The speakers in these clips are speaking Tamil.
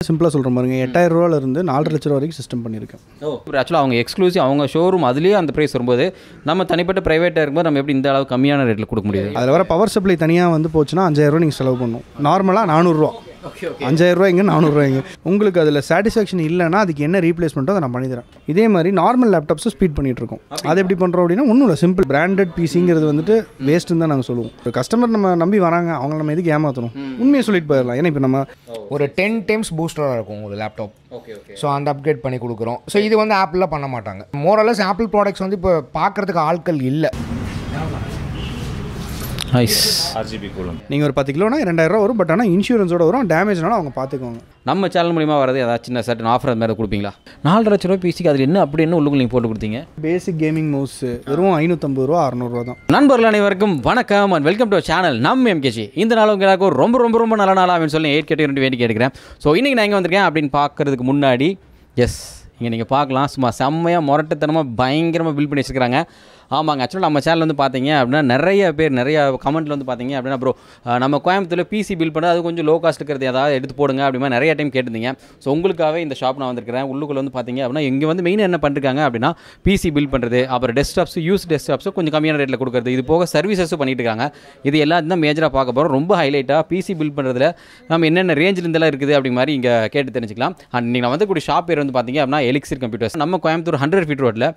சிம்பிளாக சொல்கிற பாருங்க, 8000 ரூபாயிலிருந்து 4.5 லட்ச ரூபா வரைக்கும் சிஸ்டம் பண்ணியிருக்கேன். ஆக்சுவலாக அவங்க எக்ஸ்க்ளூசிவ் அவங்க ஷோரூம் அதுலேயே அந்த ப்ரைஸ் வரும்போது நம்ம தனிப்பட்ட ப்ரைவேட்டாக இருக்கும்போது நம்ம எப்படி இந்த அளவு கம்மியான ரேட்டில் கொடுக்க முடியாது? அதில் வர பவர் சப்ளை தனியாக வந்து போச்சுன்னா 5000 ரூபா நீங்கள் செலவு பண்ணணும். நார்மலாக 400 ரூபா. 5000 ரூபாய்ங்க 400 ரூபாய்ங்க. உங்களுக்கு அதில் சாட்டிஸ்ஃபேக்ஷன் இல்லைன்னா அதுக்கு என்ன ரீப்ளேஸ்மெண்ட்டோ அதை நான் பண்ணித்தரேன். இதே மாதிரி நார்மல் லேப்டாப்ஸும் ஸ்பீட் பண்ணிட்டு இருக்கோம். அது எப்படி பண்ணுறோம் அப்படின்னா ஒன்றும் இல்லை, சிம்பிள். பிராண்டட் பிசிங்கிறது வந்துட்டு வேஸ்ட்டுன்னு தான் நாங்கள் சொல்லுவோம். ஒரு கஸ்டமர் நம்ம நம்பி வராங்க, அவங்கள நம்ம எதுக்கு ஏமாற்றணும்? உண்மையை சொல்லிட்டு போயிடலாம். ஏன்னா இப்போ நம்ம ஒரு 10 டைம்ஸ் பூஸ்டராக இருக்கும் ஒரு லேப்டாப். ஸோ அந்த அப்கிரேட் பண்ணி கொடுக்குறோம். ஸோ இது வந்து ஆப்பிளில் பண்ண மாட்டாங்க. மோரலஸ் ஆப்பிள் ப்ராடக்ட்ஸ் வந்து இப்போ பார்க்குறதுக்கு ஆட்கள் இல்லை. RGB கூலம் நீங்கள் ஒரு 10 கிலோனா 2000 ரூபா வரும். பட் ஆனால் இன்சூரன்ஸோட வரும். டேமேஜ்னாலும் அவங்க பார்த்துக்குவாங்க. நம்ம சேனல் மூலிமா வரது ஏதாவது சின்ன சர்டன் ஆஃபர் அது மாதிரி கொடுப்பீங்களா? 4.5 லட்ச ரூபா பிசிக்கு அதில் என்ன அப்படி என்ன உள்ளுக்குள்ள நீங்கள் போட்டு கொடுத்தீங்க? பேசிக் கேமிங் மவுஸ் வெறும் 550 ரூபா 600 ரூபா தான். நண்பர்கள் அனைவருக்கும் வணக்கம் அண்ட் வெல்கம் டு சேனல் நம்ம எம்கேஜி. இந்த நாள் உங்களுக்கு ரொம்ப ரொம்ப ரொம்ப நல்ல நாளாக அப்படின்னு சொல்லி 8 கேட்டு 2 வேண்டி கேட்டுக்கிறேன். ஸோ இன்றைக்கி நான் எங்கே வந்திருக்கேன் அப்படின்னு பார்க்குறதுக்கு முன்னாடி இங்கே நீங்கள் பார்க்கலாம், சும்மா செம்மையாக முரட்டுத்தனமாக பயங்கரமாக பில் பண்ணி வச்சுருக்காங்க. ஆமாங்க, ஆக்சுவலாக நம்ம சேனல் வந்து பார்த்தீங்க அப்படின்னா நிறைய கமெண்ட்டில் வந்து பார்த்தீங்க அப்படின்னா ப்ரோ நம்ம கோயம்புத்தூரில் பிசி பில் பண்ண அது கொஞ்சம் லோ காஸ்ட் இருக்கிறது ஏதாவது எடுத்து போடுங்க அப்படிமா நிறைய டைம் கேட்டிருந்தீங்க. ஸோ உங்களுக்காகவே இந்த ஷாப் நான் வந்திருக்கிறேன். உள்ளுக்குள்ள வந்து பார்த்தீங்க அப்படின்னா இங்கே வந்து மெயினாக என்ன பண்ணிருக்காங்க அப்படின்னா பிசி பில் பண்ணுறது, அப்புறம் டெஸ்க்டாப்ஸ் டெஸ்க்டாப்ஸும் கொஞ்சம் கம்மியான ரேட்டில் கொடுக்குறது, இது போக சர்வீசஸும் பண்ணிட்டு இருக்காங்க. இது எல்லாத்தையும் தான் மேஜராக பார்க்க போகிறோம். ரொம்ப ஹைலைட்டாக பிசி பில் பண்ணுறதுல நம்ம என்னென்ன ரேஞ்சில் இருந்தெல்லாம் இருக்குது அப்படி மாதிரி இங்கே கேட்டு தெரிஞ்சுக்கலாம். அண்ட் நீங்கள் வந்து கூடிய ஷாப் பேர் வந்து பார்த்தீங்க அப்படின்னா எலிக்சிர் கம்ப்யூட்டர்ஸ். நம்ம கோயம்புத்தூர் 100 ஃபீட் ரோட்டில்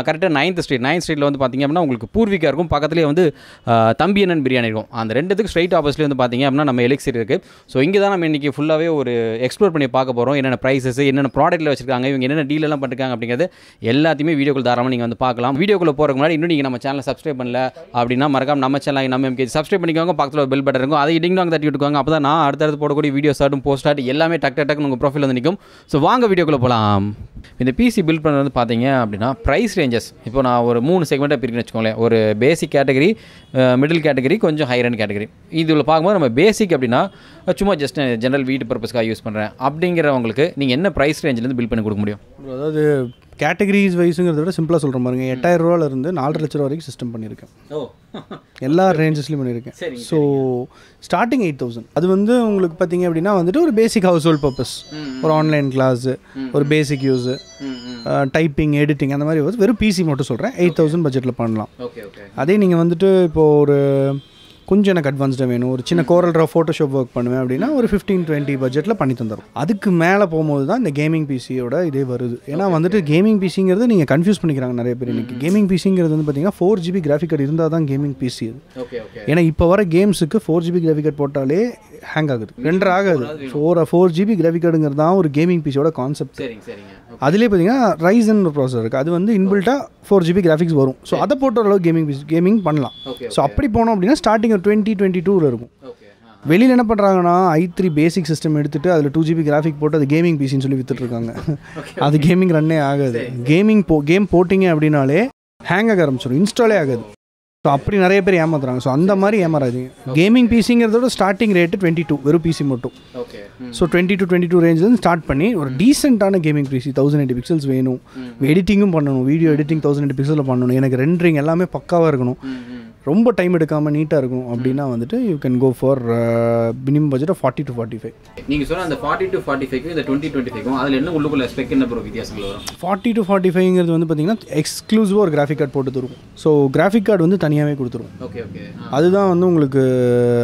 கரெக்டாக 9th ஸ்ட்ரீட்டில் வந்து பார்த்தீங்க அப்படின்னா உங்களுக்கு பூர்விகா இருக்கும், பக்கத்துலேயே வந்து தம்பி அண்ணன் பிரியாணி இருக்கும். அந்த ரெண்டுத்துக்கு ஸ்ட்ரைட் ஆப்போசிட்லேயே வந்து பார்த்தீங்க அப்படின்னா நம்ம எலிக்சிர் இருக்குது. ஸோ இங்கே தான் நம்ம இன்றைக்கி ஃபுல்லாகவே ஒரு எக்ஸ்ப்ளோர் பண்ணி பார்க்க போகிறோம். என்னென்ன ப்ரைஸஸ், என்னென்ன ப்ராடக்ட்டில் வச்சிருக்காங்க, இவங்க என்னென்ன டீலெல்லாம் பண்ணிருக்காங்க அப்படிங்கிறது எல்லாத்தையுமே வீடியோக்குள்ள தாராளமாக நீங்கள் வந்து பார்க்கலாம். வீடியோக்குள்ளே போகிறதுக்கு முன்னாடி இன்னும் நீங்கள் நம்ம சேனலை சப்ஸ்கிரைப் பண்ணல அப்படின்னா மறக்காம நம்ம சேனல் நம்ம எம்கேஜி சப்ஸ்கிரைப் பண்ணிக்கோங்க. பக்கத்தில் ஒரு பெல் பட்டன் இருக்கும், அதை டிங் தட்டி விட்டுக்கோங்க. அப்போ தான் நான் அடுத்தடுத்து போடக்கூடிய வீடியோஸ் ஆட்டும் போஸ்ட் ஆட்டு எல்லாமே டக்குன்னு உங்கள் ப்ரொஃபைல் வந்து நிற்கும். ஸோ வாங்க வீடியோக்குள்ளே போகலாம். இந்த பிசி பில் பண்ணுறது வந்து பார்த்தீங்க அப்படின்னா ப்ரைஸ் ரேஞ்சஸ் இப்போ நான் ஒரு 3 செக்மெண்ட்டாக பிரிக்கணும்னு வச்சுக்கோங்களேன். ஒரு பேசிக் கேட்டகரி, மிடில் கேட்டகரி, கொஞ்சம் ஹை ரேண்ட் கேட்டகரி. இதில் பார்க்கும்போது நம்ம பேசிக் அப்படின்னா சும்மா ஜஸ்ட் ஜென்ரல் வீட்டு பர்பஸ்க்காக யூஸ் பண்ணுறேன் அப்படிங்கிறவங்களுக்கு நீங்கள் என்ன ப்ரைஸ் ரேஞ்சிலேருந்து பில் பண்ணி கொடுக்க முடியும்? அதாவது கேட்டகரிஸ் வைஸுங்கிறத விட சிம்பிளாக சொல்கிற பாருங்க, 8000 ரூபாயிலிருந்து 4.5 லட்ச ரூபா வரைக்கும் சிஸ்டம் பண்ணியிருக்கேன். எல்லா ரேஞ்சஸ்லையும் பண்ணியிருக்கேன். So starting 8000. அது வந்து உங்களுக்கு பார்த்தீங்க அப்படின்னா வந்துட்டு ஒரு பேசிக் ஹவுஸ் ஹோல்ட் பர்பஸ், ஒரு ஆன்லைன் கிளாஸு, ஒரு பேசிக் யூஸு, டைப்பிங், எடிட்டிங், அந்த மாதிரி வந்து வெறும் பிசி மட்டும் சொல்கிறேன். 8000 பட்ஜெட்டில் பண்ணலாம். அதே நீங்கள் வந்துட்டு இப்போது ஒரு கொஞ்சம் எனக்கு அட்வான்ஸ்டாக வேணும், ஒரு சின்ன கோரல் ட்ரா ஃபோட்டோஷாப் ஒர்க் பண்ணுவேன் அப்படின்னா ஒரு 15-20 பட்ஜெட்டில் பண்ணி தந்துடும். அதுக்கு மேலே போகும்போது தான் இந்த கேமிங் பிசியோட இதே வருது. ஏன்னா வந்துட்டு கேமிங் பிசிங்கிறது நீங்கள் கன்ஃபியூஸ் பண்ணிக்கிறாங்க நிறைய பேர். இன்றைக்கி கேமிங் பிசிங்கிறது வந்து பார்த்தீங்கன்னா 4GB கிராஃபிக் கார்டு இருந்தால் தான் கேமிங் பிசி அது. ஏன்னா இப்போ வர கேம்ஸுக்கு 4GB கிராஃபிக் கார்டு போட்டாலே ஹேங் ஆகுது, ரெண்டரை ஆகாது. 4GB கிராஃபிக் கார்டுங்கிறது தான் ஒரு கேமிங் பிசியோட கான்செப்ட். அதுலேயே பார்த்தீங்கன்னா ரைசன் ஒரு ப்ராசஸர் இருக்குது, அது வந்து இன்பில்ட்டாக 4GB கிராஃபிக்ஸ் வரும். ஸோ அதை போட்ட அளவுக்கு கேமிங் பண்ணலாம். ஸோ அப்படி போனோம் அப்படின்னா ஸ்டார்டிங் 2022 இருக்கும். வெளியில் என்ன பண்ணுறாங்கன்னா i3 பேசிக் சிஸ்டம் எடுத்துகிட்டு அதில் 2GB கிராஃபிக் போட்டு அது கேமிங் பிசின்னு சொல்லி விற்றுட்ருக்காங்க. அது கேமிங் ரன்னே ஆகாது. கேம் போட்டிங்க அப்படின்னாலே ஹேங் ஆக ஆரம்பிச்சிடும், இன்ஸ்டாலே ஆகாது. ஸோ அப்படி நிறைய பேர் ஏமாத்துறாங்க. ஸோ அந்த மாதிரி ஏமாறாதீங்க. கேமிங் பிசிங்கிறதோட ஸ்டார்டிங் ரேட்டு 22, வெறும் பிசி மட்டும். ஸோ 22 ரேஞ்சிலேருந்து ஸ்டார்ட் பண்ணி ஒரு டீசெண்டான கேமிங் பிசி 1080 பிக்சல்ஸ் வேணும். எடிட்டிங்கும் பண்ணணும், வீடியோ எடிட்டிங் 1080 பிக்சலில் பண்ணணும். எனக்கு ரெண்டரிங் எல்லாமே பக்காவாக இருக்கணும், ரொம்ப டைம் எடுக்காமல் நீட்டாக இருக்கும் அப்படின்னா வந்துட்டு you can go for minimum budget 40 to 45. நீங்கள் சொன்ன அந்த 40 to 45 இந்த 2025 அதில் என்ன உள்ளுக்குள்ள ஸ்பெக் என்ன ப்ரோ வித்தியாசங்கள் வரும்? 40 to 45ங்கிறது வந்து பார்த்தீங்கன்னா எக்ஸ்க்ளூசிவாக ஒரு கிராஃபிக் கார்டு போட்டு தரும். ஸோ கிராஃபிக் கார்டு வந்து தனியாகவே கொடுத்துரும். அதுதான் வந்து உங்களுக்கு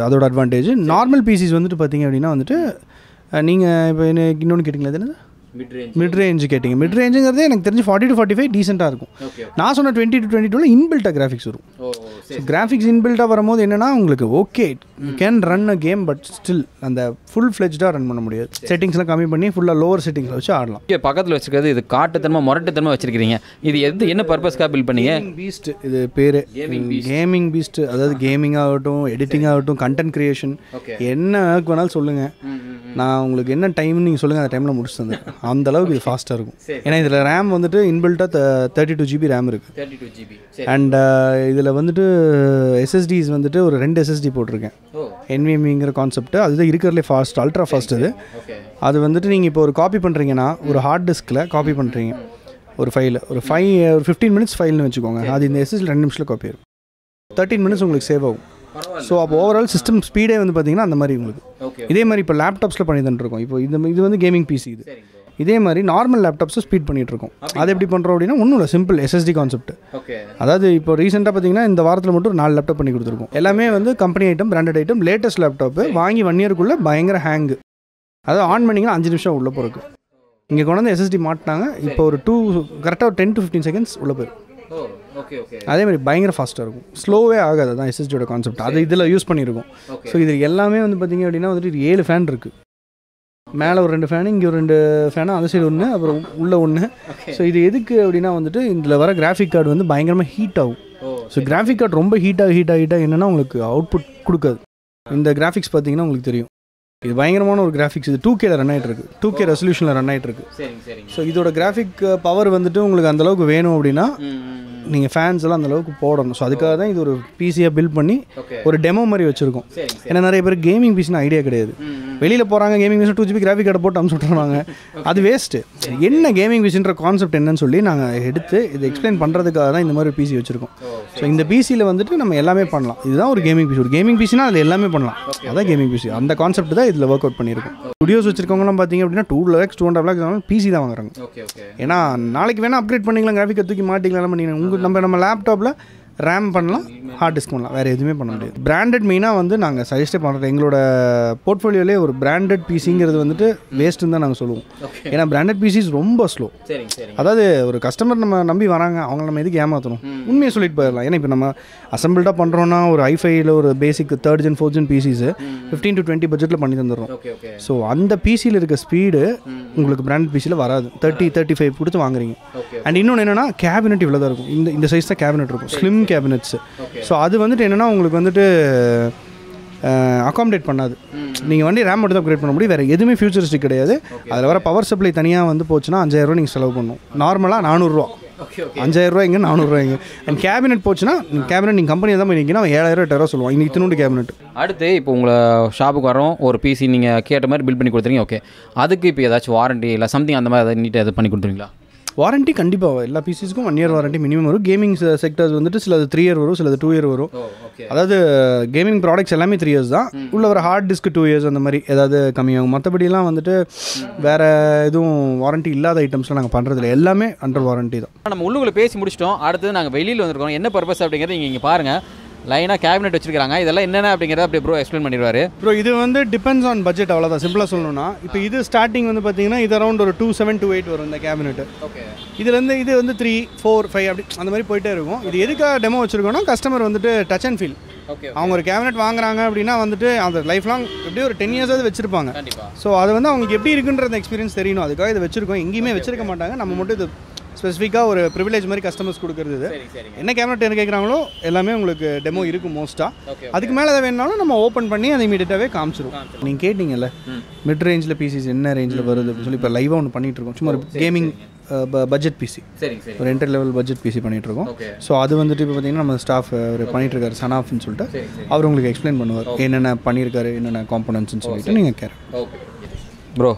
அதோட அட்வான்டேஜ். நார்மல் பிசிஸ் வந்துட்டு பார்த்தீங்க அப்படின்னா வந்துட்டு நீங்கள் இப்போ என்ன இன்னொன்று கேட்டிங்களா, அது என்னது மிட் ரேஞ்சு கேட்டிங்க. மிட் ரேஞ்சுங்கிறதே எனக்கு தெரிஞ்சு 40 to 45 டீசெண்டாக இருக்கும். நான் சொன்ன 20 to 22 இன்பில்ட்டாக கிராஃபிக்ஸ் வரும். கிராஃபிக்ஸ் இன்பில்ட்டாக வரும்போது என்னென்னா உங்களுக்கு okay you can run a game, but still அந்த ஃபுல் ஃப்ளெஜ்டாக ரன் பண்ண முடியாது. செட்டிங்ஸ்லாம் கம்மி பண்ணி ஃபுல்லாக லோவர் செட்டிங்ஸில் வச்சு ஆடலாம். இங்கே பக்கத்தில் வச்சுருக்கிறது இது காட்டுத்தனமாக முரட்டுத்தனமாக வச்சுருக்கீங்க. இது என்ன பர்பஸ்க்காக பில் பண்ணீங்க? பீஸ்ட் இது பேர். கேமிங் பீஸ்ட், அதாவது கேமிங் ஆகட்டும், எடிட்டிங் ஆகட்டும், கண்டென்ட் கிரியேஷன், என்ன வேணாலும் சொல்லுங்கள், நான் உங்களுக்கு என்ன டைம்னு நீங்கள் சொல்லுங்கள், அந்த டைமில் முடிச்சு தந்தேன். அந்த அளவுக்கு இது ஃபாஸ்ட்டாக இருக்கும். ஏன்னா இதில் ரேம் வந்துட்டு இன்பில்ட்டாக 32GB ரேம் இருக்குது. அண்ட் இதில் வந்துட்டு எஸ்எஸ்டிஸ் வந்துட்டு ஒரு 2 SSD போட்டிருக்கேன். NVMeங்கிற கான்செப்ட் அதுதான் இருக்கிறதுலே ஃபாஸ்ட், அல்ட்ரா ஃபாஸ்ட். அது வந்துட்டு நீங்கள் இப்போ ஒரு காப்பி பண்ணுறீங்கன்னா ஒரு ஹார்ட் டிஸ்கில் காப்பி பண்ணுறீங்க ஒரு ஃபைலை, ஒரு 15 minutes ஃபைல்னு வச்சுக்கோங்க. அது இந்த SSD 2 நிமிஷத்தில் காப்பி ஆகும். 13 minutes உங்களுக்கு சேவ் ஆகும். ஸோ அப்போ ஓவரால் சிஸ்டம் ஸ்பீடே வந்து பார்த்தீங்கன்னா அந்த மாதிரி உங்களுக்கு இதே மாதிரி இப்போ லேப்டாப்ஸில் பண்ணி தந்துருக்கோம். இப்போ இது வந்து கேமிங் பிசி இது. இதே மாதிரி நார்மல் லேப்டாப்ஸும் ஸ்பீட் பண்ணிகிட்ருக்கோம். அது எப்படி பண்ணுறோம் அப்படின்னா ஒன்றும் இல்லை, சிம்பிள் எஸ்எஸ்டி கான்செப்ட். அதாவது இப்போ ரீசெண்டாக பார்த்தீங்கன்னா இந்த வாரத்தில் மட்டும் ஒரு 4 லேப்டாப் பண்ணி கொடுத்துருக்கோம். எல்லாமே வந்து company item, branded item, latest laptop. வாங்கி 1 இயருக்குள்ளே பயங்கர ஹேங்கு. அதாவது ஆன் பண்ணிங்கன்னா 5 நிமிஷம் உள்ளே போகிறக்கு. இங்கே கொண்டு வந்து எஸ்எஸ்டி மாட்டினாங்க. இப்போ ஒரு கரெக்டாக ஒரு 10 to 15 செகண்ட்ஸ் உள்ளே போயிடும். அதே மாதிரி பயங்கர ஃபாஸ்ட்டாக இருக்கும், ஸ்லோவே ஆகாது. அதுதான் எஸ்எஸ்டியோட கான்செப்ட். அது இதில் யூஸ் பண்ணியிருக்கோம். ஸோ இது எல்லாமே வந்து பார்த்திங்க அப்படின்னா வந்துட்டு 7 ஃபேன் இருக்குது. மேலே ஒரு 2 ஃபேனு, இங்கே ஒரு 2 ஃபேனு, அந்த சைடு ஒன்று, அப்புறம் உள்ளே ஒன்று. ஸோ இது எதுக்கு அப்படின்னா வந்துட்டு இதில் வர கிராஃபிக் கார்டு வந்து பயங்கரமாக ஹீட் ஆகும். ஸோ கிராஃபிக் கார்டு ரொம்ப ஹீட்டாக என்னென்னா உங்களுக்கு அவுட்புட் கொடுக்காது. இந்த கிராஃபிக்ஸ் பார்த்தீங்கன்னா உங்களுக்கு தெரியும், இது பயங்கரமான ஒரு கிராஃபிக்ஸ். இது 2K ரன் ஆகிட்டு இருக்கு, 2K ரெசல்யூஷனில் ரன் ஆகிட்டு இருக்கு. ஸோ இதோட கிராஃபிக் பவர் வந்துட்டு உங்களுக்கு அந்தளவுக்கு வேணும் அப்படின்னா நீங்கள் ஃபேன்ஸ் எல்லாம் அந்தளவுக்கு போடணும். ஸோ அதுக்காக தான் இது ஒரு பிசியாக பில்ட் பண்ணி ஒரு டெமோ மாதிரி வச்சுருக்கோம். ஏன்னா நிறைய பேர் கேமிங் பிசின்னு ஐடியா கிடையாது. வெளியில் போகிறாங்க, கேமிங் பிசி 2GB கிராஃபிக் கார்டை போட்டு அமுச்சு விட்டுருவாங்க. அது வேஸ்ட்டு. என்ன கேமிங் பிசின்ற கான்செப்ட் என்னன்னு சொல்லி நாங்கள் எடுத்து இதை எக்ஸ்பிளைன் பண்ணுறதுக்காக தான் இந்த மாதிரி ஒரு பிசி வச்சுருக்கோம். ஸோ இந்த பிசியில் வந்துட்டு நம்ம எல்லாமே பண்ணலாம். இதுதான் ஒரு கேமிங் பிசி. ஒரு கேமிங் பிசினா அதில் எல்லாமே பண்ணலாம். அதான் கேமிங் பிசி. அந்த கான்செப்ட் தான் இதில் ஒர்க் அவுட் பண்ணியிருக்கோம். ஸ்டுடியோஸ் வச்சிருக்கவங்களாம் பார்த்தீங்க அப்படின்னா 2 lakhs 2.5 lakhs பிசி தான் வாங்குறாங்க. ஏன்னா நாளைக்கு வேணால் அப்கிரேட் பண்ணிக்கலாம், கிராஃபிக் தூக்கி மாட்டிக்கலாம் பண்ணிக்கலாம். நம்ம லேப்டாப்பில் ரேம் பண்ணலாம், ஹார்ட் டிஸ்க் பண்ணலாம், வேறு எதுவுமே பண்ண முடியாது. பிராண்டட் மெயினாக வந்து நாங்கள் சஜஸ்டே பண்ணுறோம். எங்களோட போர்ட்ஃபோலியோலே ஒரு பிராண்டட் பிசிங்கிறது வந்துட்டு வேஸ்ட்டுன்னு தான் நாங்கள் சொல்லுவோம். ஏன்னா பிராண்டட் பிசிஸ் ரொம்ப ஸ்லோ. அதாவது ஒரு கஸ்டமர் நம்ம நம்பி வராங்க, அவங்க நம்ம எதுக்கு ஏமாற்றணும், உண்மையை சொல்லிட்டு போயிடலாம். ஏன்னா இப்போ நம்ம அசம்பிள்டாக பண்ணுறோன்னா ஒரு i5யில் ஒரு பேசிக் 3rd gen 4th gen PCs 15 to 20 பட்ஜெட்டில் பண்ணி தந்துடுறோம். ஸோ அந்த பிசியில் இருக்க ஸ்பீடு உங்களுக்கு பிராண்டட் பிசியில் வராது. 30-35 கொடுத்து வாங்குறீங்க. அண்ட் இன்னொன்று என்னென்னா கேபினெட் இவ்வளோ தான் இருக்கும். இந்த சைஸ் தான் கேபினெட் இருக்கும், ஸ்லிம் கேபினெட்ஸ். ஸோ அது வந்துட்டு என்னென்னா உங்களுக்கு வந்துட்டு அகாமடேட் பண்ணாது. நீங்கள் வண்டி ரேம் மட்டும் தான் அப்கிரேட் பண்ண முடியும், வேறு எதுவுமே ஃபியூச்சரிஸ்டிக் கிடையாது. அதில் வர பவர் சப்ளை தனியாக வந்து போச்சுன்னா 5000 நீங்கள் செலவு பண்ணணும். நார்மலாக 400 5000 இங்கே 400 இங்கே. அண்ட் கேபினெட் போச்சுன்னா கேபினெட் நீங்கள் கம்பெனியில் தான் போய் நிற்கினா 7000-8000 சொல்லுவாங்க. இன்னைக்கு இத்தினோண்டு கேபினெட். அடுத்து இப்போ உங்களை ஷாப்புக்கு வரோம், ஒரு பிசி நீங்கள் கேட்ட மாதிரி பில்ட் பண்ணி கொடுத்துறீங்க. ஓகே, அதுக்கு இப்போ ஏதாச்சும் வாரண்டி இல்லை சம்திங் அந்த மாதிரி ஏதாவது நீட்டாக எதாவது பண்ணி கொடுத்துருவீங்களா? வாரண்டி கண்டிப்பாக எல்லா பிசிஸ்க்கும் 1 year வாரண்டி மினிமம் வரும். கேமிங் செக்டர்ஸ் வந்துட்டு சிலது 3 year வரும், சிலது 2 year வரும். அதாவது கேமிங் ப்ராடக்ட்ஸ் எல்லாமே 3 years தான். உள்ள ஒரு ஹார்ட் டிஸ்க் 2 years அந்த மாதிரி ஏதாவது கம்மியாகும். மற்றபடிலாம் வந்துட்டு வேறு எதுவும் வாரண்டி இல்லாத ஐட்டம்ஸ்லாம் நாங்கள் பண்ணுறதில்ல, எல்லாமே அண்டர் வாரண்டி தான். நம்ம உள்ளுக்குள்ளே பேசி முடிச்சிட்டோம். அடுத்து நாங்கள் வெளியில் வந்திருக்கோம். என்ன பர்பஸ் அப்படிங்கிறது இங்கே பாருங்கள். லைனாக கேபினெட் வச்சிருக்காங்க. இதெல்லாம் என்னென்ன அப்படிங்கிறத அப்படியே ப்ரோ எக்ஸ்பிளைன் பண்ணிடுவார். ப்ரோ இது வந்து டிபெண்ட்ஸ் ஆன் பட்ஜெட், அவ்வளோதான். சிம்பிளாக சொல்லணும்னா இப்போ இது ஸ்டார்டிங் வந்து பார்த்தீங்கன்னா இது அரௌண்ட் ஒரு 2728 வரும் இந்த கேபினெட். ஓகே, இதுலேருந்து இது வந்து 3, 4, 5 அப்படி அந்த மாதிரி போயிட்டே இருக்கும். இது எதுக்காக டெமோ வச்சுருக்கோன்னா கஸ்டமர் வந்துட்டு டச் அண்ட் ஃபீல். அவங்க ஒரு கேபினெட் வாங்குறாங்க அப்படின்னா வந்துட்டு அந்த லைஃப் லாங் எப்படியும் ஒரு 10 years வச்சிருப்பாங்க. ஸோ அது வந்து அவங்களுக்கு எப்படி இருக்குன்ற அந்த எக்ஸ்பீரியன்ஸ் தெரியணும். அதுக்காக இதை வச்சிருக்கோம். எங்கேயுமே வச்சிருக்க மாட்டாங்க. நம்ம மட்டும் இது ஸ்பெசிஃபிக்காக ஒரு ப்ரிவிலேஜ் மாதிரி கஸ்டமர்ஸ் கொடுக்குறது. என்ன கேபினெட் என்ன கேட்குறாங்களோ எல்லாமே உங்களுக்கு டெமோ இருக்கும் மோஸ்ட்டாக. அதுக்கு மேலே எதாவது வேணுனாலும் நம்ம ஓப்பன் பண்ணி அதை இமீடியட்டாகவே காமிச்சிடும். நீங்கள் கேட்டிங்கல்ல மிட் ரேஞ்சில் பிசிஸ் என்ன ரேஞ்சில் வருது அப்படின்னு சொல்லி இப்போ லைவாக ஒன்று பண்ணிகிட்டு இருக்கோம். சும்மா ஒரு கேமிங் பட்ஜெட் பிசி, ஒரு என்டர் லெவல் பட்ஜெட் பிசி பண்ணிகிட்டு இருக்கோம். ஸோ அது வந்துட்டு இப்போ பார்த்தீங்கன்னா நம்ம ஸ்டாஃப் அவர் பண்ணிகிட்ருக்காரு சனாஃப்னு சொல்லிட்டு, அவர் உங்களுக்கு எக்ஸ்பிளைன் பண்ணுவார் என்னென்ன பண்ணியிருக்காரு, என்னென்ன காம்பனன்ட்ஸ்னு சொல்லிட்டு நீங்கள் கேர். ப்ரோ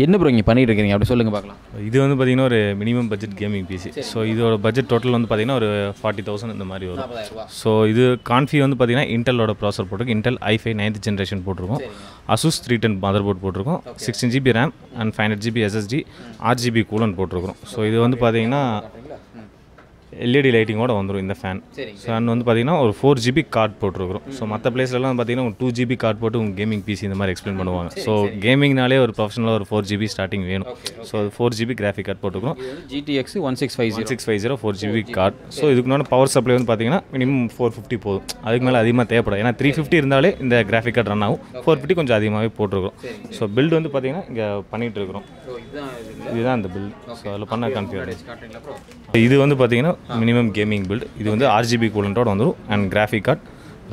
என்ன ப்ரோ இங்கே பண்ணிட்டு இருக்கீங்க அப்படி சொல்லுங்கள் பார்க்கலாம். இது வந்து பார்த்திங்கன்னா ஒரு minimum budget gaming PC. So இதோட பட்ஜெட் டோட்டல் வந்து பார்த்திங்கன்னா ஒரு 40,000 இந்த மாதிரி வரும். ஸோ இது கான்ஃபி வந்து பார்த்திங்கன்னா இன்டெலோட ப்ராசர் போட்டிருக்கோம். இன்டெல் i5 9th generation போட்டிருக்கோம். அசூஸ் 310 மதர் போர்ட் போட்டிருக்கோம். 16GB RAM and 500GB SSD, RGB coolant போட்டிருக்கிறோம். ஸோ இது வந்து பார்த்திங்கன்னா எல்இடி லைட்டிங்கோட வந்துடும் இந்த ஃபேன். ஃபேன் வந்து பார்த்திங்கன்னா ஒரு 4GB கார்டு போட்டிருக்கிறோம். ஸோ மற்ற பிளேஸ்லாம் பார்த்திங்கன்னா ஒரு 2GB கார்டு போட்டு உங்கள் கேமிங் பிசி இந்த மாதிரி எக்ஸ்பிளைன் பண்ணுவாங்க. ஸோ கேமிங்னாலே ஒரு ப்ரொஃபஷனலாக ஒரு 4GB ஸ்டார்டிங் வேணும். ஸோ 4GB கிராஃபிக் கார்டு போட்டிருக்கிறோம். GTX 1650 4GB card. ஸோ இதுக்கு முன்னாடி பவர் சப்ளை வந்து பார்த்திங்கன்னா மினிமம் 450 போதும். அதுக்கு மேலே அதிகமாக தேவைப்படும். ஏன்னா 350 இருந்தாலே இந்த கிராஃபிக் கார்டு ரன் ஆகும். 450 கொஞ்சம் அதிகமாகவே போட்டிருக்கிறோம். ஸோ பில்டு வந்து பார்த்திங்கன்னா இங்கே பண்ணிகிட்டு இருக்கிறோம். இதுதான் இந்த பில்டு. ஸோ அதில் பண்ண கான்ஃபிகரேஷன். இது வந்து பார்த்திங்கன்னா மினிமம் கேமிங் பில்ட். இது வந்து RGB கூலண்டோட வந்துடும். அண்ட் கிராஃபிக் கார்டு,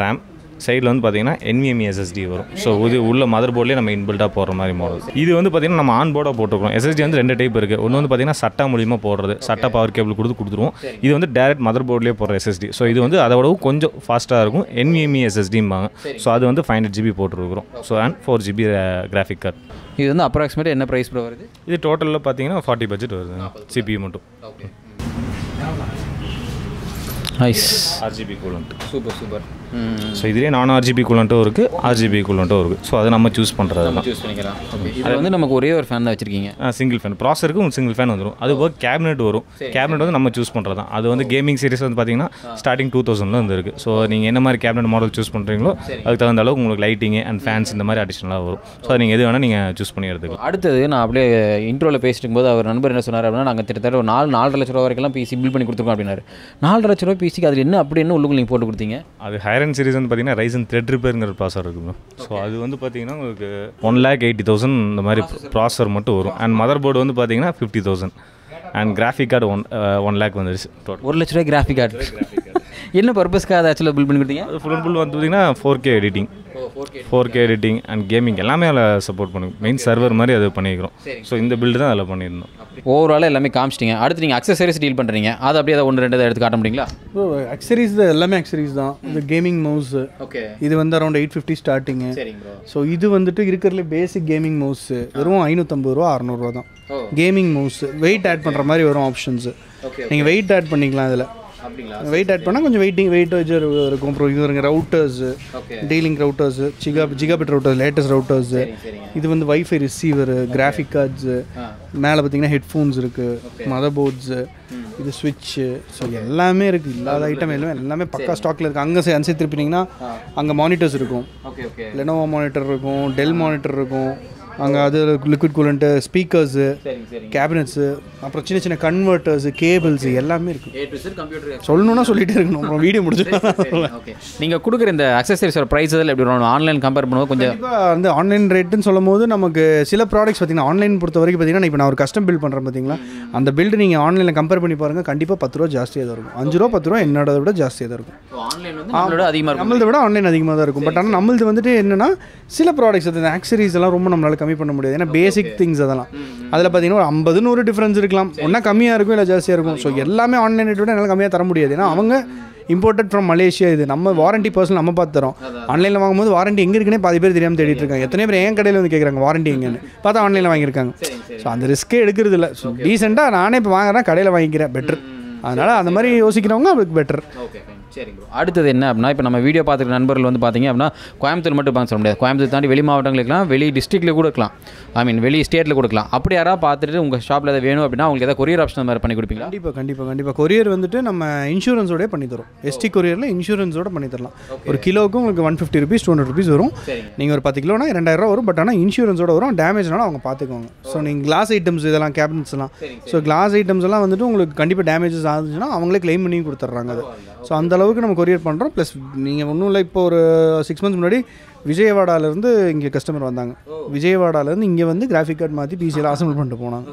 ரேம், சைடில் வந்து பார்த்திங்கன்னா NVMe SSD வரும். ஸோ இது உள்ள மதர் போர்ட்லேயே நம்ம இன்பில்ட்டாக போடுற மாதிரி மாடல். இது வந்து பார்த்திங்கன்னா நம்ம ஆன் போர்டாக போட்டுருக்கோம். SSD வந்து 2 டைப் இருக்குது. ஒன்று வந்து பார்த்திங்கன்னா சட்டா மூலியமாக போடுறது, சட்டா பவர் கேபிள் கொடுத்துருவோம். இது வந்து டேரக்ட் மதர் போர்ட்லேயே போடுற SSD. ஸோ இது வந்து அதோடவும் கொஞ்சம் ஃபாஸ்ட்டாக இருக்கும். NVMe SSDம்பாங்க. ஸோ அது வந்து 500GB போட்டுருக்குறோம். So and 4GB graphic card. இது வந்து அப்ராக்சிமேட் என்ன ப்ரைஸ் ப்ரோ வருது? இது டோட்டலில் பார்த்தீங்கன்னா 40 பட்ஜெட் வருது CPU மட்டும். Nice. RGB coolant. Super super. So இதுலேயே நான் ஆர்ஜிபி கூலண்ட்டும் இருக்குது, ஆர்ஜிபி கூலண்ட்டும் இருக்குது. ஸோ அதை நம்ம சூஸ் பண்ணுறது தான். சூஸ் பண்ணிக்கலாம். ஓகே. இது வந்து நமக்கு ஒரே ஒரு ஃபேன் தான் வச்சுருக்கீங்க. சிங்கிள் ஃபேன் ப்ராசருக்கு ஒரு சிங்கிள் ஃபேன் வந்துடும். அது போக கேபினெட் வரும். கேபினெட் வந்து நம்ம சூஸ் பண்ணுறது தான். அது வந்து கேமிங் சீரிஸ் வந்து பார்த்தீங்கன்னா ஸ்டார்டிங் 2000 வந்து இருக்குது. ஸோ நீங்கள் என்ன மாதிரி கேபினெட் மாடல் சூஸ் பண்ணுறீங்களோ அதுக்கு தகுந்த அளவுக்கு உங்களுக்கு லைட்டிங்கு அண்ட் ஃபேன்ஸ் இந்த மாதிரி அடிஷனலாக வரும். ஸோ அது நீங்கள் எது வேணால் நீங்கள் சூஸ் பண்ணி எடுத்துக்கலாம். அடுத்தது நான் அப்படியே இன்ட்ரோவில் பேசிட்டு இருக்கும்போது அவர் நண்பர் என்ன சொன்னார் அப்படின்னா, நாங்கள் கிட்டத்தட்ட ஒரு 4.5 லட்ச ரூபா வரைக்கும் பிசி பில் பண்ணி கொடுத்துருக்கோம் அப்படின்னாரு. 4.5 லட்ச ரூபா பிசிக்கு அதில் என்ன அப்படி என்ன உள்ளுக்குள்ள நீங்கள் போட்டு கொடுத்தீங்க? அது ஹையர் அண்ட் சீரிஸ் வந்து பார்த்தீங்கன்னா ரைசன் த்ரெட்ரிப்பேருங்கிற ப்ராசர் இருக்குங்க. ஸோ அது வந்து பார்த்தீங்கன்னா உங்களுக்கு 1,80,000 இந்த மாதிரி ப்ராசர் மட்டும் வரும். அண்ட் மதர் போர்டு வந்து பார்த்தீங்கன்னா 50,000 அண்ட் கிராஃபிக் கார்டு 1 lakh வந்துருச்சு. 1 லட்ச ரூபாய் கிராஃபிக் கார்டு. என்ன பர்பஸ்க்காக அதை ஆக்சுவலாக பில் பண்ணி கொடுத்தீங்க? அது ஃபுல் அண்ட் ஃபுல் வந்து பார்த்தீங்கன்னா 4K editing, 4K editing and gaming எல்லாமே அதில் சப்போர்ட் பண்ணுங்க. மெயின் சர்வர் மாதிரி அதை பண்ணிக்கிறோம். ஸோ இந்த பில்டு தான் அதில் பண்ணியிருந்தோம். ஓவராலாக எல்லாமே காமிச்சிட்டிங்க. அடுத்து நீங்கள் அக்சசரிஸ் டீல் பண்ணுறீங்க, அது அப்படியே அதை 1-2 எடுத்து காட்ட முடியுங்களா? அக்சரிஸ் எல்லாமே அக்சரிஸ் தான். இந்த கேமிங் மவுஸ், ஓகே, இது வந்து அரௌண்ட் 850 ஸ்டார்டிங்கு. ஸோ இது வந்துட்டு இருக்கிறதுல பேசிக் கேமிங் மவுஸ் வெறும் 550 ரூபா 600 ரூபா தான். கேமிங் மவுஸ் வெயிட் ஆட் பண்ணுற மாதிரி வரும் ஆப்ஷன்ஸு. நீங்கள் வெயிட் ஆட் பண்ணிக்கலாம். இதில் வெயிட் ஆட் பண்ணால் கொஞ்சம் வெயிட் இருக்கும். அப்புறம் இது வருங்க ரவுட்டர்ஸு, டீலிங் ரவுட்டர்ஸு, ஜிகாபிட் ரவுட்டர்ஸ், லேட்டஸ்ட் ரவுட்டர்ஸு. இது வந்து வைஃபை ரிசீவரு, கிராஃபிக் கார்ட்ஸு, மேலே பார்த்தீங்கன்னா ஹெட்ஃபோன்ஸ் இருக்குது, மதர் போர்ட்ஸு, இது ஸ்விட்ச்சு. ஸோ எல்லாமே இருக்குது. இல்லாத ஐட்டம் எல்லாமே பக்கா ஸ்டாக்கில் இருக்குது. அங்கே அன்சை திருப்பினீங்கன்னா அங்கே மானிட்டர்ஸ் இருக்கும். லெனோவோ மானிட்டர் இருக்கும், டெல் மானிட்டர் இருக்கும். அங்கே அது லிக்விட் கூலண்ட்டு, ஸ்பீக்கர்ஸு, கேபினட்ஸு, அப்புறம் சின்ன சின்ன கன்வெர்ட்டர்ஸு, கேபிள்ஸு எல்லாமே இருக்குது. சொல்லணும்னா சொல்லிகிட்டே இருக்கணும். அப்புறம் வீடியோ முடிச்சுக்கலாம். நீங்கள் கொடுக்குற இந்த அக்சசரிஸோட ப்ரைஸ் எல்லாம் எப்படி வரும்? ஆன்லைன் கம்பேர் பண்ணும்போது கொஞ்சம் வந்து ஆன்லைன் ரேட்டுன்னு சொல்லும் போது நமக்கு சில ப்ராடக்ட்ஸ் பார்த்தீங்கன்னா ஆன்லைன் பொறுத்த வரைக்கும் பார்த்தீங்கன்னா இப்போ நான் ஒரு கஸ்டம் பில்ட் பண்ணுறேன் பார்த்தீங்களா, அந்த பில்டு நீங்கள் ஆன்லைனில் கம்பேர் பண்ணி பாருங்கள், கண்டிப்பாக 10 ரூபா ஜாஸ்தியாக தான் இருக்கும். 5 ரூபா 10 ரூபா என்னோட விட ஜாஸ்தியாக தான் இருக்கும். நம்மளதை விட ஆன்லைன் அதிகமாக தான் இருக்கும். பட் ஆனால் நம்மளது வந்துட்டு என்னென்னா சில ப்ராடக்ட்ஸ் அது ஆக்சரிஸ் எல்லாம் ரொம்ப நம்மளால் கம்மி பண்ண முடியாது. ஏன்னா பேசிக் திங்ஸ் அதெல்லாம் அதில் பார்த்தீங்கன்னா ஒரு 50-100 டிஃப்ரென்ஸ் இருக்கலாம். ஒன்றா கம்மியாக இருக்கும், இல்லை ஜாஸ்தியாக இருக்கும். ஸோ எல்லாமே ஆன்லைன் ரேட் விட என்னால் கம்மியாக தர முடியாது. ஏன்னா அவங்க இம்போர்ட்டட் ஃப்ரம் மலேசியா. இது நம்ம வாரண்டி பர்சனல் நம்ம பார்த்து தரோம். ஆன்லைனில் வாங்கும்போது வாரண்டி எங்கே இருக்குன்னே பாதி பேர் தெரியாமல் தேடிட்டு இருக்காங்க. எத்தனை பேர் என் கடையில் வந்து கேட்குறாங்க வாரண்டி எங்கன்னு, பார்த்தா ஆன்லைனில் வாங்கியிருக்காங்க. ஸோ அந்த ரிஸ்க்கே எடுக்கிறது இல்லை. ஸோ டீசெண்டாக நானே இப்போ வாங்குறேன், கடையில் வாங்கிக்கிறேன், பெட்டர். அதனால் அந்த மாதிரி யோசிக்கிறவங்க அவங்களுக்கு பெட்டர். சரிங்க ப்ரோ. அடுத்தது என்ன அப்படின்னா, இப்போ நம்ம வீடியோ பார்த்துருக்க நண்பர்கள் வந்து பார்த்தீங்க அப்படின்னா கோயம்புத்தூர் மட்டும் பார்க்க சொல்ல முடியாது. கோயம்புத்தூர் தாண்டி வெளி மாவட்டங்களுக்குலாம், வெளி டிஸ்ட்ரிக்ட்டில் கூட இருக்கலாம், வெளி ஸ்டேட்டில் கொடுக்கலாம். அப்படி யாராவது பார்த்துட்டு உங்கள் ஷாப்பில் எதாவது வேணும் அப்படின்னா உங்களுக்கு எதாவது கொரியர் ஆப்ஷன் மாதிரி பண்ணி கொடுப்பீங்களா? கண்டிப்பாக கொரியர் வந்துட்டு நம்ம இன்சூரன்ஸோடய பண்ணி தரோம். எஸ்டி கொரியரில் இன்சூரன்ஸோட பண்ணி தரலாம். ஒரு கிலோவுக்கு உங்களுக்கு 150 rupees 200 rupees வரும். நீங்கள் ஒரு 10 கிலோனா 2000 ரூபா வரும். பட் ஆனால் இன்சூரன்ஸோட வரும். டேமேஜ்னாலும் அவங்க பார்த்துக்குவாங்க. ஸோ நீங்கள் கிளாஸ் ஐட்டம்ஸ் இதெல்லாம் கேபினட்ஸ்லாம், ஸோ கிளாஸ் ஐட்டம்ஸ் எல்லாம் வந்துட்டு உங்களுக்கு கண்டிப்பாக டேமேஜஸ் ஆகுதுன்னா அவங்களே கிளைம் பண்ணி கொடுத்துட்றாங்க அது. ஸோ அந்தளவுக்கு நம்ம கொரியர் பண்ணுறோம். ப்ளஸ் நீங்கள் ஒன்றும் இல்லை, இப்போ ஒரு 6 months முன்னாடி விஜயவாடாலேருந்து இங்கே கஸ்டமர் வந்தாங்க. விஜயவாடாலேருந்து இங்கே வந்து கிராஃபிக் கார்டு மாற்றி பிசியில் அசம்பிள் பண்ணிட்டு போனாங்க.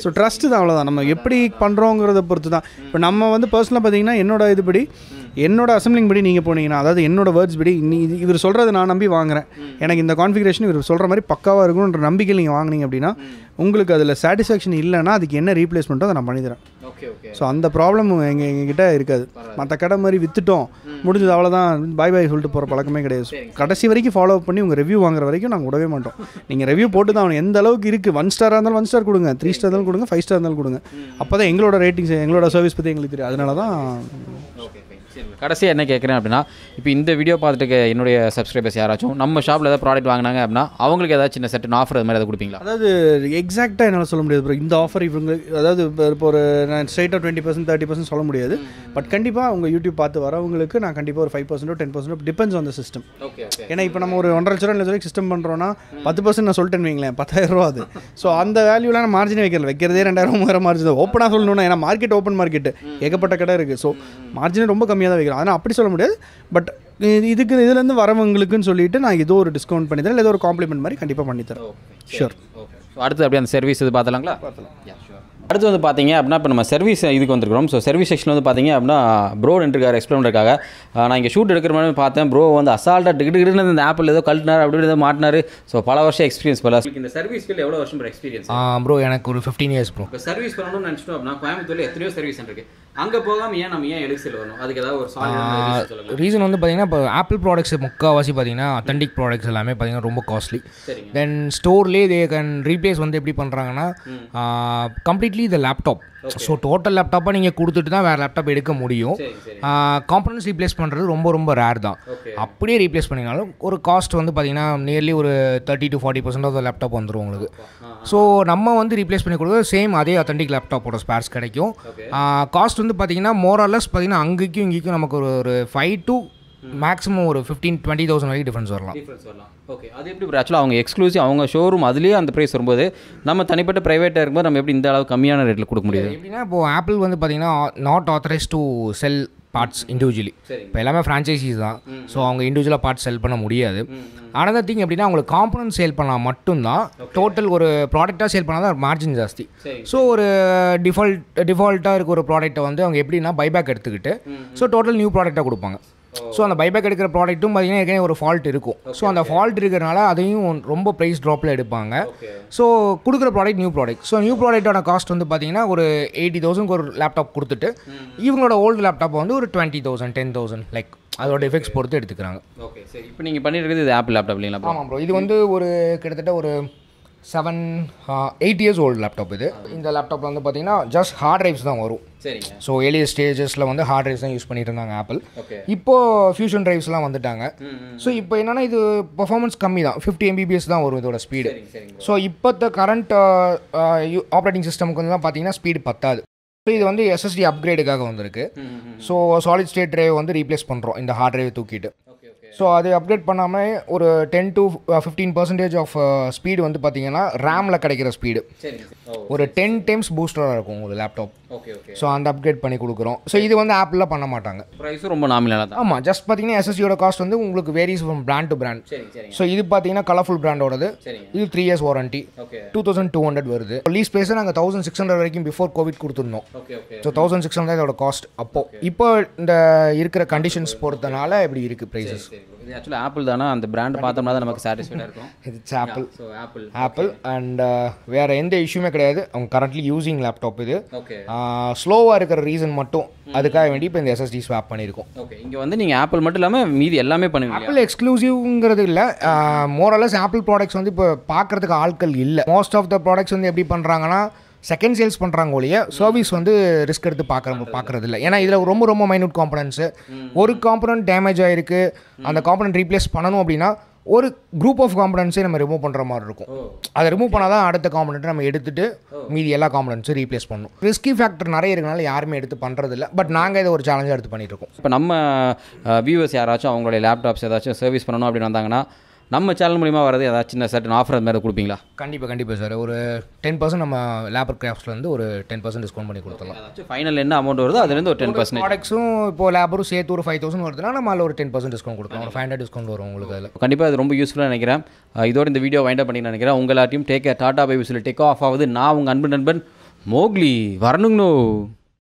ஸோ ட்ரஸ்ட்டு தான், அவ்வளோதான். நம்ம எப்படி பண்ணுறோங்கிறத பொறுத்து தான். இப்போ நம்ம வந்து பர்சனலாக பார்த்தீங்கன்னா என்னோட இதுபடி, என்னோட அசம்பிளிங் படி நீங்கள் போனீங்கன்னா, அதாவது என்னோட வேர்ட்ஸ் படி இவர் சொல்கிறது நான் நம்பி வாங்குறேன், எனக்கு இந்த கான்ஃபிகரேஷன் இவர் சொல்கிற மாதிரி பக்காவாக இருக்கும்ன்ற நம்பிக்கையில் நீங்கள் வாங்கினீங்க அப்படின்னா உங்களுக்கு அதில் சாட்டிஸ்ஃபேக்ஷன் இல்லைன்னா அதுக்கு என்ன ரீப்ளேஸ்மெண்ட்டோ அதை நான் பண்ணித்தரேன். ஸோ அந்த ப்ராப்ளம் எங்ககிட்ட இருக்காது. மற்ற கடை மாதிரி விற்றுட்டோம் முடிஞ்சது அவ்வளோதான் பாய் சொல்லிட்டு போகிற பழக்கமே கிடையாது. கடைசி வரைக்கும் ஃபாலோ அப் பண்ணி உங்கள் ரிவ்யூ வாங்குற வரைக்கும் நாங்கள் விடவே மாட்டோம். நீங்கள் ரிவ்யூ போட்டு தான் அவனுக்கு எந்த அளவுக்கு இருக்குது, 1 star இருந்தாலும் 1 star கொடுங்க, 3 star இருந்தாலும் கொடுங்க, 5 star இருந்தாலும் கொடுங்க. அப்போ தான் எங்களோட ரேட்டிங்ஸ், எங்களோட சர்வீஸ் பற்றி எங்களுக்கு தெரியும். அதனால தான் கடைசியாக என்ன கேட்குறேன் அப்படின்னா, இப்போ இந்த வீடியோ பார்த்துட்டு என்னுடைய சப்ஸ்கிரைபர்ஸ் யாராச்சும் நம்ம ஷாப்பில் ஏதாவது ப்ராடக்ட் வாங்கினாங்க அப்படின்னா அவங்களுக்கு ஏதாவது சின்ன செட் ஆஃபர் அது மாதிரி ஏதாவது கொடுப்பீங்களா? அதாவது எக்ஸாக்டாக என்னால் சொல்ல முடியாது ப்ரோ. இந்த ஆஃபர் இவங்க அதாவது இப்போ ஒரு நான் ஸ்ட்ரைட்டாக 20% 30% சொல்ல முடியாது. பட் கண்டிப்பாக உங்கள் யூடியூப் பார்த்து வரவங்களுக்கு நான் கண்டிப்பாக ஒரு 5% 10% டிபெண்ட்ஸ் ஆன் த சிஸ்டம். ஏன்னா இப்போ நம்ம ஒரு 1.5 லட்சம் 2 லட்சம் சிஸ்டம் பண்ணுறோன்னா 10% நான் சொல்லிட்டேன்னு வைங்களேன், 10,000 ரூபா அது. ஸோ அந்த வேல்யூலாம் நான் மார்ஜினே வைக்கிறதே 2000 3000 மார்ஜின் தான். ஓப்பனாக சொல்லணும்னா, ஏன்னா மார்க்கெட் ஓப்பன் மார்க்கெட்டு ஏகப்பட்ட கடை இருக்குது. ஸோ மார்ஜினே ரொம்ப கம்மியாக தான் வைக்கிறோம். அதனால் அப்படி சொல்ல முடியாது. பட் இதுலேருந்து வரவங்களுக்குன்னு சொல்லிட்டு நான் ஏதோ ஒரு டிஸ்கவுண்ட் பண்ணி தரேன், ஏதோ ஒரு காம்ப்ளிமெண்ட் மாதிரி கண்டிப்பாக பண்ணித்தரேன். ஷூர். அடுத்து அப்படியே அந்த சர்வீஸ் இது பார்த்தலாங்களா? அடுத்து வந்து பார்த்தீங்க அப்படின்னா, இப்போ நம்ம சர்வீஸ் இதுக்கு வந்துருக்கிறோம். ஸோ சர்வீஸ் செக்ஷன் வந்து பார்த்தீங்க அப்படின்னா ப்ரோ நின்றுருக்காரு எக்ஸ்பிளைன் பண்ணுறதுக்காக. நான் இங்கே ஷூட் எடுக்கிற மாதிரி பார்த்தேன். ப்ரோ வந்து அசால்ட்டாக டிகிட்டு இந்த ஆப்பிள் ஏதோ கழட்டினார், அப்படி ஏதோ மாட்டினார். ஸோ பல வருஷம் எக்ஸ்பீரியன்ஸ் போல. இந்த சர்வீஸ் ஃபீல்டு எவ்வளோ வருஷம் எக்ஸ்பீரியன்ஸ்? ப்ரோ எனக்கு ஒரு 15 years ப்ரோ. இப்போ சர்வீஸ் பண்ணணும்னு நினச்சிட்டோம் அப்படின்னா கோயம்புத்தூரில் எத்தனையோ சர்வீஸ் இருக்குது. அங்கே போகாமல் ஏன் நம்ம எலிக்ஸில் வரணும்? அதுக்கு ஏதாவது ஒரு ரீசன் வந்து பார்த்தீங்கன்னா, இப்போ ஆப்பிள் ப்ராடக்ட்ஸ் முக்கால்வாசி பார்த்தீங்கன்னா அத்தன்டிக் ப்ராடக்ட்ஸ் எல்லாமே பார்த்தீங்கன்னா ரொம்ப காஸ்ட்லி. தென் ஸ்டோர்லேயே தே கேன் ரீப்ளேஸ் வந்து எப்படி பண்ணுறாங்கன்னா completely the laptop so total லேப்டாப்பை நீங்கள் கொடுத்துட்டு தான் வேறு லேப்டாப் எடுக்க முடியும். காம்பனன்ட்ஸ் ரீப்ளேஸ் பண்ணுறது ரொம்ப ரொம்ப ரேர் தான். அப்படியே ரீப்ளேஸ் பண்ணிங்கனாலும் ஒரு காஸ்ட் வந்து பார்த்தீங்கன்னா நியர்லி ஒரு 30 to 40% ஆஃப் த லேப்டாப் வந்துடும் உங்களுக்கு. ஸோ நம்ம வந்து ரீப்ளேஸ் பண்ணி கொடுக்குறது சேம் அதே அத்தன்டிக் லேப்டாப்போட ஸ்பேர்ஸ் கிடைக்கும். காஸ்ட் வந்து பார்த்தீங்கன்னா மோரலஸ் பார்த்தீங்கன்னா அங்கேயும் இங்கேயும் நமக்கு ஒரு 5 to மேக்ஸிமம் ஒரு 15-20,000 வரைக்கும் டிஃப்ரென்ஸ் வரலாம். ஓகே, அது எப்படி ஆக்சுவலாக அவங்க எக்ஸ்க்ளூசிவ் அவங்க ஷோரூம் அதுலேயே அந்த ப்ரைஸ் வரும்போது நம்ம தனிப்பட்ட ப்ரைவேட்டாக இருக்கும்போது நம்ம எப்படி இந்த அளவு கம்மியான ரேட்டில் கொடுக்க முடியாது? எப்படின்னா இப்போ ஆப்பிள் வந்து பார்த்தீங்கன்னா not authorise to sell parts individually. இப்போ எல்லாமே ஃப்ரான்ச்சைசிஸ் தான். ஸோ அவங்க இண்டிவிஜுவலாக பார்ட்ஸ் செல் பண்ண முடியாது. அனதர் திங் எப்படின்னா அவங்களுக்கு காம்பனன்ட் சேல் பண்ணால் மட்டும்தான். டோட்டல் ஒரு ப்ராடக்டாக சேல் பண்ணால் தான் மார்ஜின் ஜாஸ்தி. ஸோ ஒரு டிஃபால்ட்டாக இருக்க ஒரு ப்ராடக்ட்டை வந்து அவங்க எப்படின்னா பைபேக் எடுத்துக்கிட்டு ஸோ டோட்டல் நியூ ப்ராடக்டாக கொடுப்பாங்க. ஸோ அந்த பைபேக் எடுக்கிற ப்ராடக்ட்டும் பார்த்தீங்கன்னா ஏற்கனவே ஒரு ஃபால்ட் இருக்கும். ஸோ அந்த ஃபால்ட் இருக்கிறனால அதையும் ரொம்ப ப்ரைஸ் ட்ராப்பில் எடுப்பாங்க. ஸோ கொடுக்குற product new product. So new ப்ராடக்ட்டோட காஸ்ட் வந்து பார்த்தீங்கன்னா ஒரு 80,000 ஒரு லேப்டாப் கொடுத்துட்டு இவங்களோட ஓல்டு லேப்டாப் வந்து ஒரு 20,000 10,000 லைக் அதோட எஃபெக்ட்ஸ் பொறுத்து எடுத்துக்கிறாங்க. ஓகே, சரி. இப்போ நீங்கள் பண்ணிட்டு இருக்கிறது இது ஆப்பிள் லேப்டாப் இல்லைங்களா? ஆமாம் ப்ரோ, இது வந்து ஒரு கிட்டத்தட்ட ஒரு 7-8 years ஓல்டு லேப்டாப் இது. இந்த லேப்டாப்பில் வந்து பார்த்தீங்கன்னா ஜஸ்ட் ஹார்ட் டிரைவ்ஸ் தான் வரும். சரிங்க. ஸோ ஏர்லிய ஸ்டேஜஸில் வந்து ஹார்ட் டிரைவ்ஸ் தான் யூஸ் பண்ணிட்டு இருந்தாங்க ஆப்பிள். இப்போது ஃபியூஷன் டிரைவ்ஸ்லாம் வந்துட்டாங்க. ஸோ இப்போ என்னென்னா இது பர்ஃபார்மன்ஸ் கம்மி தான், 50 Mbps தான் வரும் இதோட ஸ்பீடு. ஸோ இப்போத்த கரண்ட் ஆப்ரேட்டிங் சிஸ்டமுக்கு வந்து தான் பார்த்தீங்கன்னா ஸ்பீடு பத்தாது. ஸோ இது வந்து SSD அப்கிரேடுக்காக வந்திருக்கு. ஸோ சாலிட் ஸ்டேட் டிரைவ் வந்து ரீப்ளேஸ் பண்ணுறோம் இந்த ஹார்ட் டிரைவ் தூக்கிட்டு. ஸோ அது அப்டேட் பண்ணாமல் ஒரு 10 to 15% ஆஃப் ஸ்பீடு வந்து பார்த்தீங்கன்னா ரேமில் கிடைக்கிற ஸ்பீடு ஒரு 10 times பூஸ்டராக இருக்கும் ஒரு லேப்டாப். ஸோ அந்த அப்கிரேட் பண்ணி கொடுக்குறோம். ஸோ இது வந்து ஆப்பிளில் பண்ண மாட்டாங்க. ப்ரைஸும் ரொம்ப நாமினலாக தான். ஆமாம், ஜஸ்ட் பார்த்தீங்கன்னா SSDயோட காஸ்ட் வந்து உங்களுக்கு varies from brand to brand. So இது பார்த்தீங்கன்னா கலர்ஃபுல் பிராண்டோடது. இது 3 years வாரண்டி, 2200 வருது. லீஸ் பேஸை நாங்கள் 1600 வரைக்கும் பிஃபோர் கோவிட் கொடுத்துருந்தோம். ஸோ 1600 இதோட காஸ்ட் அப்போ. இப்போ இந்த இருக்கிற கண்டிஷன்ஸ் பொறுத்தனால இப்படி இருக்குது ப்ரைஸஸ். இது ஆக்சுவலாக ஆப்பிள் தானே, அந்த பிராண்ட் பார்த்தோம்னா தான் நமக்கு சாட்டிஸ்ஃபைடாக இருக்கும். இட்ஸ் ஆப்பிள் அண்ட் வேறு எந்த இஷ்யூமே கிடையாது. அவங்க கரண்ட்லி யூஸிங் லேப்டாப் இது. ஸ்லோவாக இருக்கிற ரீசன் மட்டும் அதுக்காக வேண்டி இப்போ இந்த SSD ஸ்வாப் பண்ணியிருக்கோம். ஓகே, இங்கே வந்து நீங்கள் ஆப்பிள் மட்டும் இல்லாமல் மீதி எல்லாமே பண்ணுவீங்க. ஆப்பிள் எக்ஸ்க்ளூசிவ்ங்கிறது இல்லை. மோரலஸ் ஆப்பிள் ப்ராடக்ட்ஸ் வந்து இப்போ பார்க்குறதுக்கு ஆட்கள் இல்லை. மோஸ்ட் ஆஃப் த ப்ராடக்ட்ஸ் வந்து எப்படி பண்ணுறாங்கன்னா செகண்ட் சேல்ஸ் பண்ணுறாங்க ஒழிய சர்வீஸ் வந்து ரிஸ்க் எடுத்து பார்க்குறது இல்லை. ஏன்னா இதில் ரொம்ப ரொம்ப மைனூட் காம்பனன்ட்ஸு. ஒரு காம்பனன்ட் டேமேஜ் ஆகிருக்கு, அந்த காம்பனன்ட் ரீப்ளேஸ் பண்ணணும் அப்படின்னா ஒரு குரூப் ஆஃப் காம்பனன்ட்ஸே நம்ம ரிமூவ் பண்ணுற மாதிரி இருக்கும். அதை ரிமூவ் பண்ணால் தான் அடுத்த காம்பனண்ட்டை நம்ம எடுத்துகிட்டு மீதி எல்லா காம்பனன்ட்ஸும் ரீப்ளேஸ் பண்ணணும். ரிஸ்கி ஃபேக்டர் நிறைய இருக்கனால யாருமே எடுத்து பண்ணுறதில்ல. பட் நாங்கள் இதை ஒரு சேலஞ்சாக எடுத்து பண்ணிட்டு இருக்கோம். இப்போ நம்ம வியூவர்ஸ் யாராச்சும் அவங்களுடைய லேப்டாப்ஸ் ஏதாச்சும் சர்வீஸ் பண்ணணும் அப்படின்னு வந்தாங்கன்னா நம்ம சேனல் மூலிமா வரது ஏதாச்சும் சின்ன சர்டன் ஆஃபர் அது மாதிரி கொடுப்பீங்களா? கண்டிப்பாக சார். ஒரு 10% நம்ம லேபர் கிராஃப்ட்ஸ்லேருந்து ஒரு 10% டிஸ்கவுண்ட் பண்ணி கொடுத்துடலாம். ஃபைனல் என்ன அமௌண்ட் வருதோ அதுலேருந்து ஒரு 10% ப்ராடக்ட்ஸும் இப்போ லேபரும் சேர்த்து ஒரு 5,000 வருதுன்னா நம்ம அதில் ஒரு 10% டிஸ்கவுண்ட் கொடுக்கலாம். ஒரு 500 டிஸ்கவுண்ட் வரும் உங்களுக்கு அதில். கண்டிப்பாக அது ரொம்ப யூஸ்ஃபுல்லாக நினைக்கிறேன். இதோட இந்த வீடியோ வைண்ட் அப் பண்ணி நினைக்கிறேன். உங்களாட்டையும் டேக் டாடா பை விசில் டேக் ஆஃப் ஆகுது. நான் உங்கள் அன்பு நண்பன் மோக்லி வரணுங்கண்ணோ.